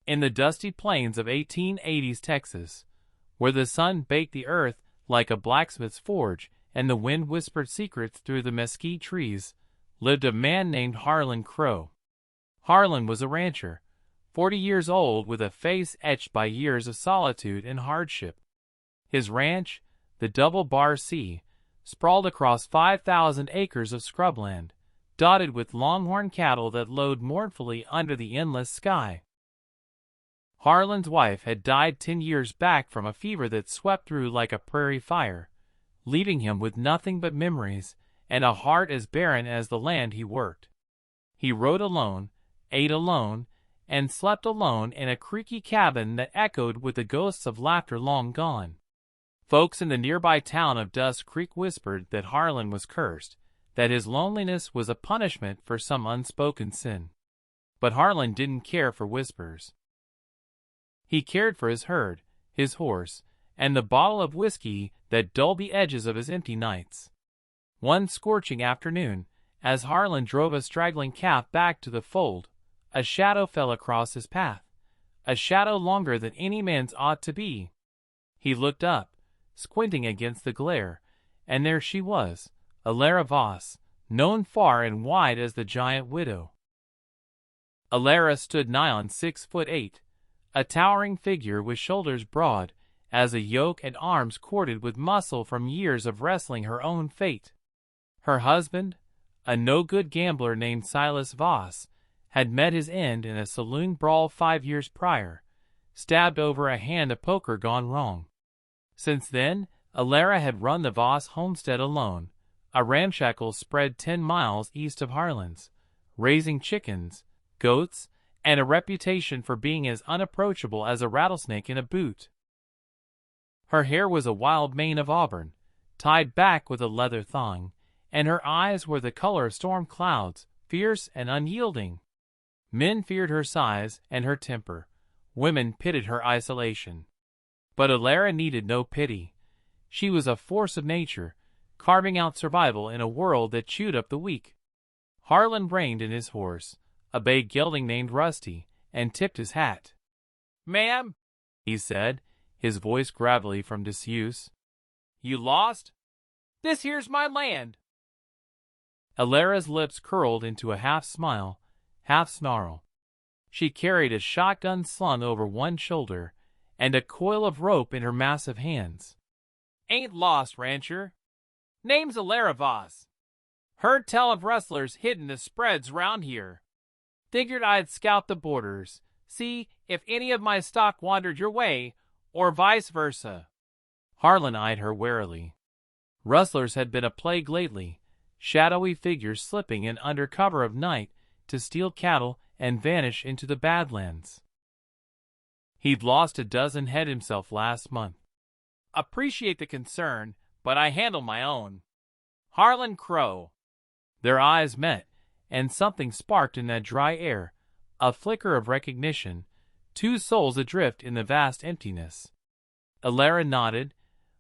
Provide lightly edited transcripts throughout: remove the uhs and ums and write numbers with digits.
In the dusty plains of 1880s Texas, where the sun baked the earth like a blacksmith's forge and the wind whispered secrets through the mesquite trees, lived a man named Harlan Crowe. Harlan was a rancher, 40 years old, with a face etched by years of solitude and hardship. His ranch, the Double Bar C, sprawled across 5,000 acres of scrubland, dotted with longhorn cattle that lowed mournfully under the endless sky. Harlan's wife had died 10 years back from a fever that swept through like a prairie fire, leaving him with nothing but memories and a heart as barren as the land he worked. He rode alone, ate alone, and slept alone in a creaky cabin that echoed with the ghosts of laughter long gone. Folks in the nearby town of Dust Creek whispered that Harlan was cursed, that his loneliness was a punishment for some unspoken sin. But Harlan didn't care for whispers. He cared for his herd, his horse, and the bottle of whiskey that dulled the edges of his empty nights. One scorching afternoon, as Harlan drove a straggling calf back to the fold, a shadow fell across his path, a shadow longer than any man's ought to be. He looked up, squinting against the glare, and there she was, Elara Voss, known far and wide as the Giant Widow. Elara stood nigh on 6'8", a towering figure with shoulders broad as a yoke and arms corded with muscle from years of wrestling her own fate. Her husband, a no-good gambler named Silas Voss, had met his end in a saloon brawl 5 years prior, stabbed over a hand of poker gone wrong. Since then, Elara had run the Voss homestead alone, a ramshackle spread 10 miles east of Harlan's, raising chickens, goats, and a reputation for being as unapproachable as a rattlesnake in a boot. Her hair was a wild mane of auburn, tied back with a leather thong, and her eyes were the color of storm clouds, fierce and unyielding. Men feared her size and her temper. Women pitied her isolation. But Elara needed no pity. She was a force of nature, carving out survival in a world that chewed up the weak. Harlan reined in his horse, a bay gelding named Rusty, and tipped his hat. "Ma'am," he said, his voice gravelly from disuse. "You lost? This here's my land." Elara's lips curled into a half-smile, half-snarl. She carried a shotgun slung over one shoulder and a coil of rope in her massive hands. "Ain't lost, rancher. Name's Elara Voss. Heard tell of rustlers hidden the spreads round here. Figured I'd scout the borders, see if any of my stock wandered your way, or vice versa." Harlan eyed her warily. Rustlers had been a plague lately, shadowy figures slipping in under cover of night to steal cattle and vanish into the Badlands. He'd lost a dozen head himself last month. "Appreciate the concern, but I handle my own." Harlan Crowe. Their eyes met, and something sparked in that dry air, a flicker of recognition, 2 souls adrift in the vast emptiness. Elara nodded,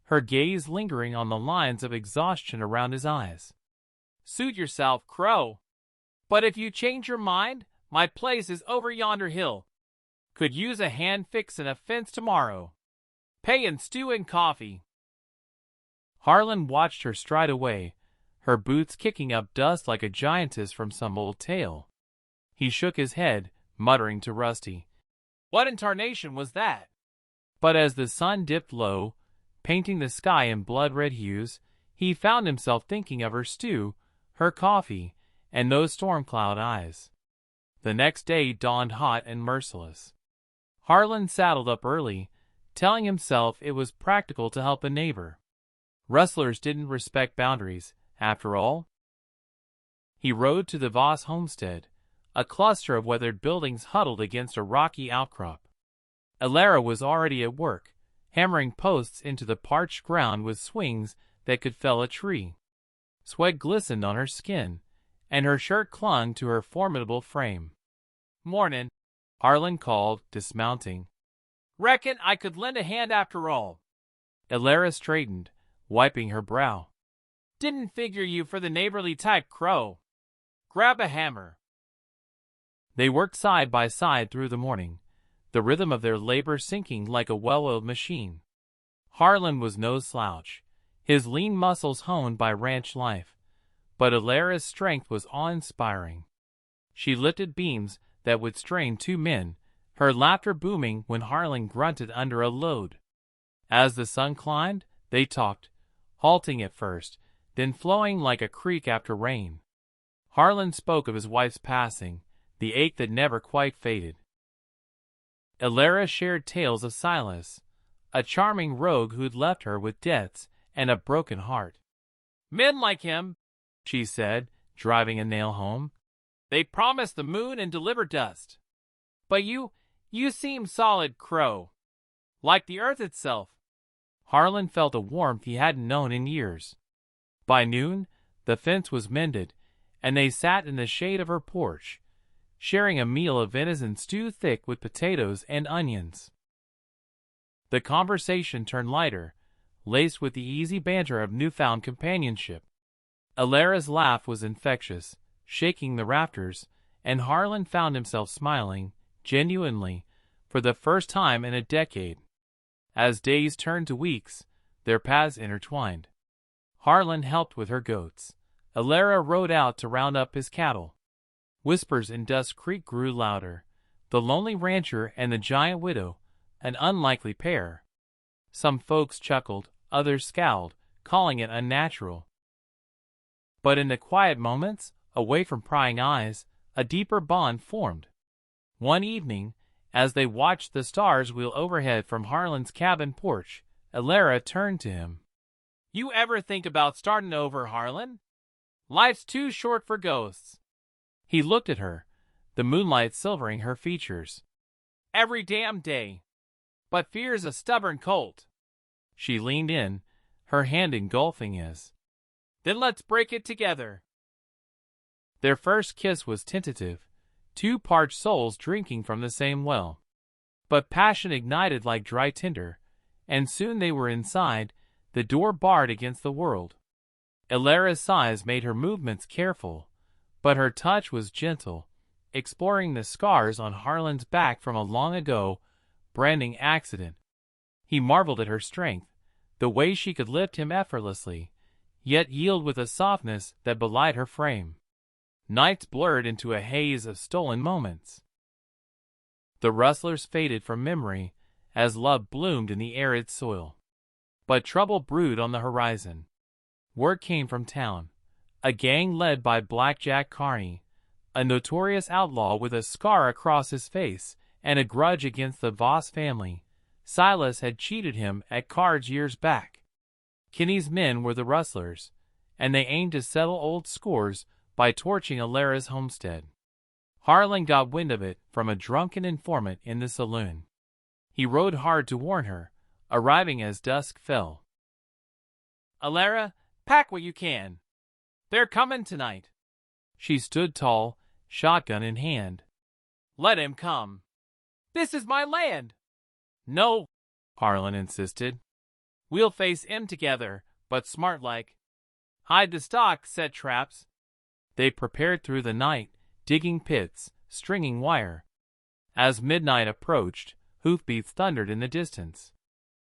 her gaze lingering on the lines of exhaustion around his eyes. "Suit yourself, Crowe. But if you change your mind, my place is over yonder hill. Could use a hand fixin' a fence tomorrow. Pay in stew and coffee." Harlan watched her stride away, her boots kicking up dust like a giantess from some old tale. He shook his head, muttering to Rusty, "What in tarnation was that?" But as the sun dipped low, painting the sky in blood-red hues, he found himself thinking of her stew, her coffee, and those storm cloud eyes. The next day dawned hot and merciless. Harlan saddled up early, telling himself it was practical to help a neighbor. Rustlers didn't respect boundaries, after all. He rode to the Voss homestead, a cluster of weathered buildings huddled against a rocky outcrop. Elara was already at work, hammering posts into the parched ground with swings that could fell a tree. Sweat glistened on her skin, and her shirt clung to her formidable frame. "Mornin'," Harlan called, dismounting. "Reckon I could lend a hand after all." Elara straightened, wiping her brow. "Didn't figure you for the neighborly type, Crowe. Grab a hammer." They worked side by side through the morning, the rhythm of their labor sinking like a well-oiled machine. Harlan was no slouch, his lean muscles honed by ranch life, but Elara's strength was awe-inspiring. She lifted beams that would strain two men, her laughter booming when Harlan grunted under a load. As the sun climbed, they talked, halting at first, then flowing like a creek after rain. Harlan spoke of his wife's passing, the ache that never quite faded. Elara shared tales of Silas, a charming rogue who'd left her with debts and a broken heart. "Men like him," she said, driving a nail home, "they promise the moon and deliver dust. But you seem solid, Crowe. Like the earth itself." Harlan felt a warmth he hadn't known in years. By noon, the fence was mended, and they sat in the shade of her porch, sharing a meal of venison stew thick with potatoes and onions. The conversation turned lighter, laced with the easy banter of newfound companionship. Elara's laugh was infectious, shaking the rafters, and Harlan found himself smiling, genuinely, for the first time in a decade. As days turned to weeks, their paths intertwined. Harlan helped with her goats. Elara rode out to round up his cattle. Whispers in Dust Creek grew louder. The lonely rancher and the giant widow, an unlikely pair. Some folks chuckled, others scowled, calling it unnatural. But in the quiet moments, away from prying eyes, a deeper bond formed. One evening, as they watched the stars wheel overhead from Harlan's cabin porch, Elara turned to him. "You ever think about starting over, Harlan? Life's too short for ghosts." He looked at her, the moonlight silvering her features. "Every damn day. But fear's a stubborn colt." She leaned in, her hand engulfing his. "Then let's break it together." Their first kiss was tentative, two parched souls drinking from the same well. But passion ignited like dry tinder, and soon they were inside, the door barred against the world. Elara's sighs made her movements careful, but her touch was gentle, exploring the scars on Harlan's back from a long-ago branding accident. He marveled at her strength, the way she could lift him effortlessly, yet yield with a softness that belied her frame. Nights blurred into a haze of stolen moments. The rustlers faded from memory as love bloomed in the arid soil. But trouble brewed on the horizon. Word came from town. A gang led by Blackjack Carney, a notorious outlaw with a scar across his face and a grudge against the Voss family. Silas had cheated him at cards years back. Kinney's men were the rustlers, and they aimed to settle old scores by torching Elara's homestead. Harlan got wind of it from a drunken informant in the saloon. He rode hard to warn her, arriving as dusk fell. "Elara, pack what you can. They're coming tonight." She stood tall, shotgun in hand. "Let him come. This is my land." "No," Harlan insisted. "We'll face him together, but smart-like. Hide the stock, set traps." They prepared through the night, digging pits, stringing wire. As midnight approached, hoofbeats thundered in the distance.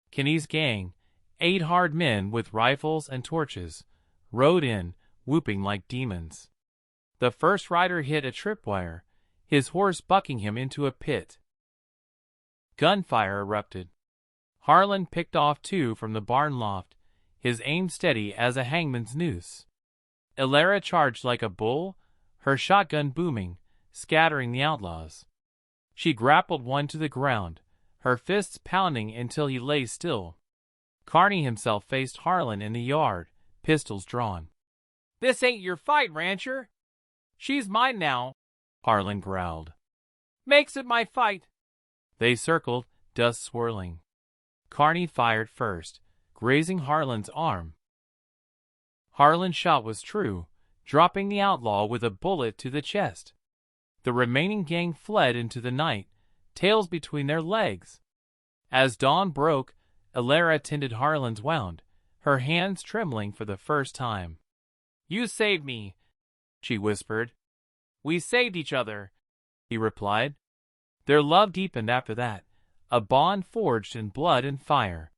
Kinney's gang, 8 hard men with rifles and torches, rode in, whooping like demons. The first rider hit a tripwire, his horse bucking him into a pit. Gunfire erupted. Harlan picked off 2 from the barn loft, his aim steady as a hangman's noose. Elara charged like a bull, her shotgun booming, scattering the outlaws. She grappled one to the ground, her fists pounding until he lay still. Carney himself faced Harlan in the yard, pistols drawn. "This ain't your fight, rancher." "She's mine now," Harlan growled. "Makes it my fight." They circled, dust swirling. Carney fired first, grazing Harlan's arm. Harlan's shot was true, dropping the outlaw with a bullet to the chest. The remaining gang fled into the night, tails between their legs. As dawn broke, Elara tended Harlan's wound, her hands trembling for the first time. "You saved me," she whispered. "We saved each other," he replied. Their love deepened after that, a bond forged in blood and fire.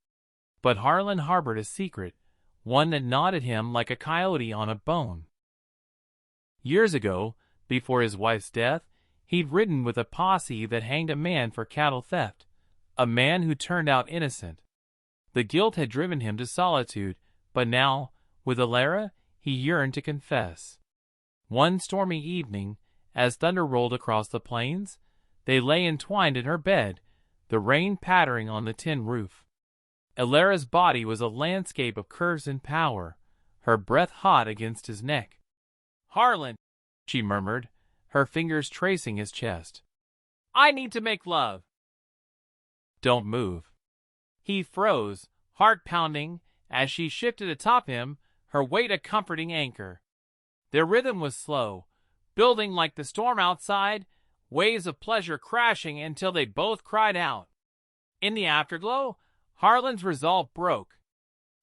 But Harlan harbored a secret, one that gnawed at him like a coyote on a bone. Years ago, before his wife's death, he'd ridden with a posse that hanged a man for cattle theft, a man who turned out innocent. The guilt had driven him to solitude, but now, with Elara, he yearned to confess. One stormy evening, as thunder rolled across the plains, they lay entwined in her bed, the rain pattering on the tin roof. Elara's body was a landscape of curves and power, her breath hot against his neck. "Harlan," she murmured, her fingers tracing his chest. "I need to make love." "Don't move." He froze, heart pounding, as she shifted atop him, her weight a comforting anchor. Their rhythm was slow, building like the storm outside, waves of pleasure crashing until they both cried out. In the afterglow, Harlan's resolve broke.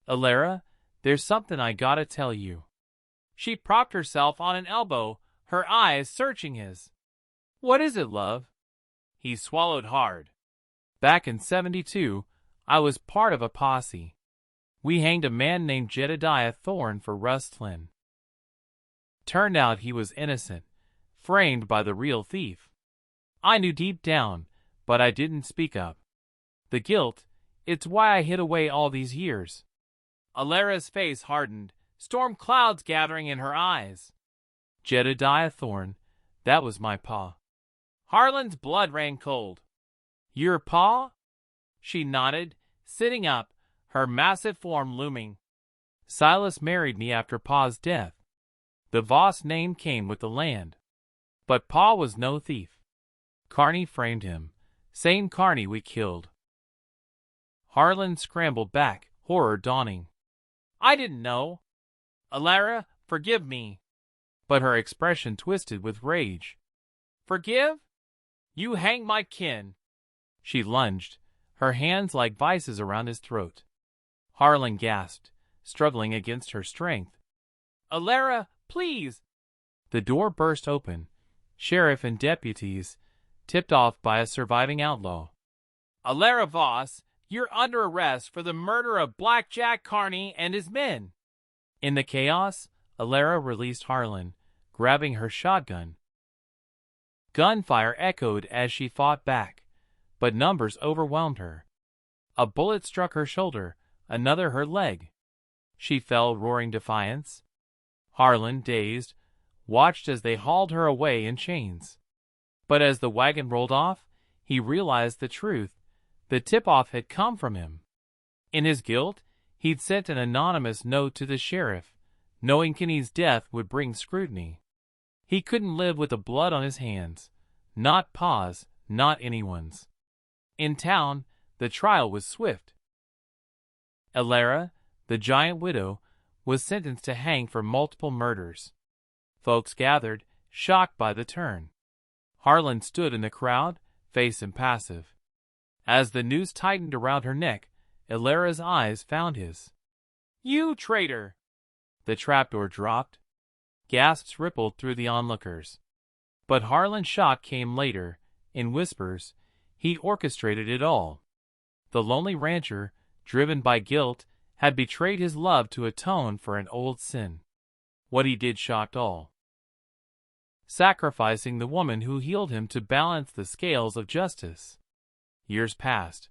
"Elara, there's something I gotta tell you." She propped herself on an elbow, her eyes searching his. "What is it, love?" He swallowed hard. "Back in '72, I was part of a posse. We hanged a man named Jedediah Thorne for rustling. Turned out he was innocent, framed by the real thief. I knew deep down, but I didn't speak up. The guilt, it's why I hid away all these years." Elara's face hardened, storm clouds gathering in her eyes. "Jedediah Thorne, that was my pa." Harlan's blood ran cold. "Your pa?" She nodded, sitting up, her massive form looming. "Silas married me after pa's death. The Voss name came with the land. But pa was no thief. Carney framed him, same Carney we killed." Harlan scrambled back, horror dawning. "I didn't know. Elara, forgive me." But her expression twisted with rage. "Forgive? You hang my kin." She lunged, her hands like vices around his throat. Harlan gasped, struggling against her strength. "Elara, please!" The door burst open. Sheriff and deputies, tipped off by a surviving outlaw. "Elara Voss, you're under arrest for the murder of Black Jack Carney and his men." In the chaos, Elara released Harlan, grabbing her shotgun. Gunfire echoed as she fought back, but numbers overwhelmed her. A bullet struck her shoulder, another her leg. She fell, roaring defiance. Harlan, dazed, watched as they hauled her away in chains. But as the wagon rolled off, he realized the truth. The tip-off had come from him. In his guilt, he'd sent an anonymous note to the sheriff, knowing Kenny's death would bring scrutiny. He couldn't live with the blood on his hands. Not pa's, not anyone's. In town, the trial was swift. Elara, the Giant Widow, was sentenced to hang for multiple murders. Folks gathered, shocked by the turn. Harlan stood in the crowd, face impassive. As the noose tightened around her neck, Elara's eyes found his. "You traitor!" The trapdoor dropped. Gasps rippled through the onlookers. But Harlan's shot came later. In whispers, he orchestrated it all. The lonely rancher, driven by guilt, had betrayed his love to atone for an old sin. What he did shocked all. Sacrificing the woman who healed him to balance the scales of justice. Years passed.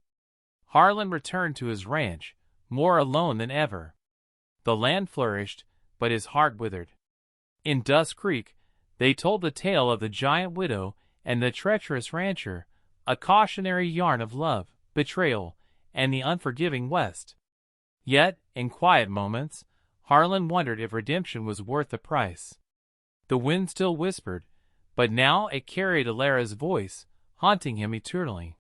Harlan returned to his ranch, more alone than ever. The land flourished, but his heart withered. In Dust Creek, they told the tale of the Giant Widow and the treacherous rancher, a cautionary yarn of love, betrayal, and the unforgiving West. Yet, in quiet moments, Harlan wondered if redemption was worth the price. The wind still whispered, but now it carried Elara's voice, haunting him eternally.